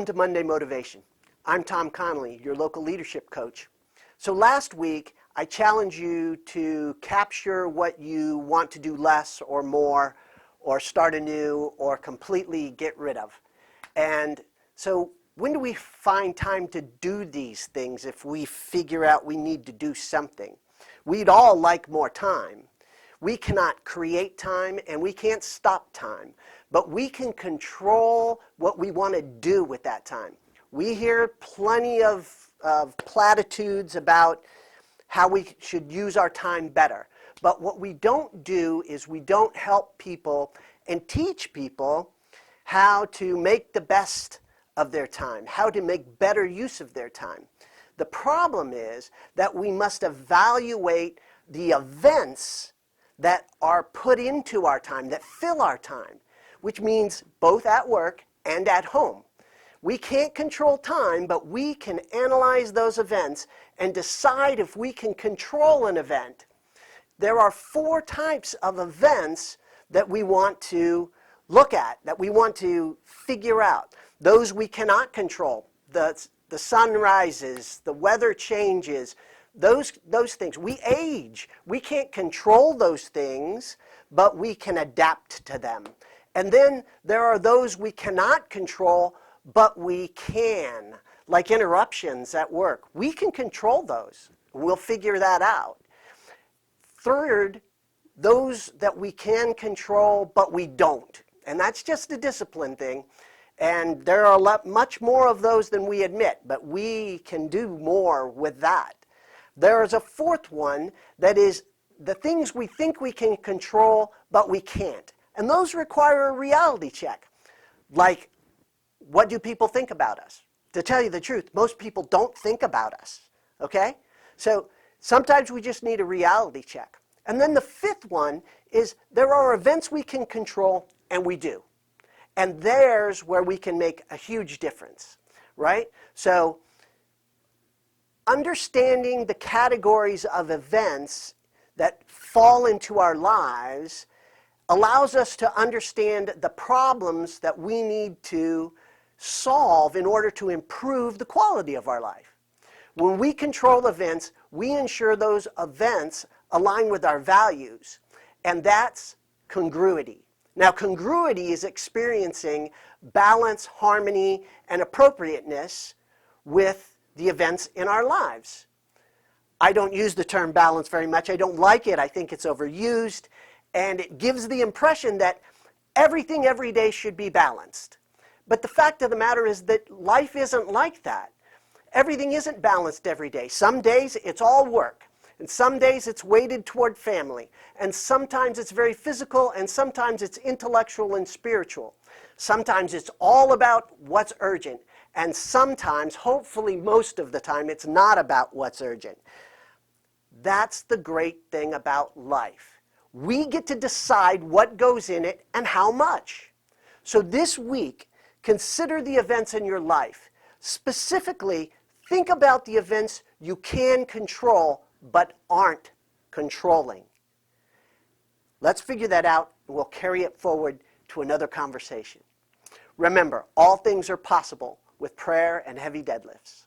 to Monday Motivation. I'm Tom Connolly, your local leadership coach. So last week, I challenged you to capture what you want to do less or more, or start anew, or completely get rid of. And so when do we find time to do these things if we figure out we need to do something? We'd all like more time. We cannot create time and we can't stop time, but we can control what we want to do with that time. We hear plenty of platitudes about how we should use our time better, but what we don't do is we don't help people and teach people how to make the best of their time, how to make better use of their time. The problem is that we must evaluate the events that are put into our time, that fill our time, which means both at work and at home. We can't control time, but we can analyze those events and decide if we can control an event. There are 4 types of events that we want to look at, that we want to figure out. Those we cannot control. The sun rises, the weather changes, those things. We age. We can't control those things, but we can adapt to them. And then there are those we cannot control, but we can, like interruptions at work. We can control those. We'll figure that out. Third, those that we can control, but we don't. And that's just a discipline thing. And there are much more of those than we admit, but we can do more with that. There is a 4th one that is the things we think we can control, but we can't. And those require a reality check. Like, what do people think about us? To tell you the truth, most people don't think about us, okay? So sometimes we just need a reality check. And then the 5th one is there are events we can control, and we do. And there's where we can make a huge difference, right? So understanding the categories of events that fall into our lives allows us to understand the problems that we need to solve in order to improve the quality of our life. When we control events, we ensure those events align with our values, and that's congruity. Now, congruity is experiencing balance, harmony, and appropriateness with the events in our lives. I don't use the term balance very much. I don't like it. I think it's overused, and it gives the impression that everything every day should be balanced. But the fact of the matter is that life isn't like that. Everything isn't balanced every day. Some days it's all work, and some days it's weighted toward family, and sometimes it's very physical, and sometimes it's intellectual and spiritual. Sometimes it's all about what's urgent, and sometimes, hopefully most of the time, it's not about what's urgent. That's the great thing about life. We get to decide what goes in it and how much. So this week, consider the events in your life. Specifically, think about the events you can control but aren't controlling. Let's figure that out, and we'll carry it forward to another conversation. Remember, all things are possible with prayer and heavy deadlifts.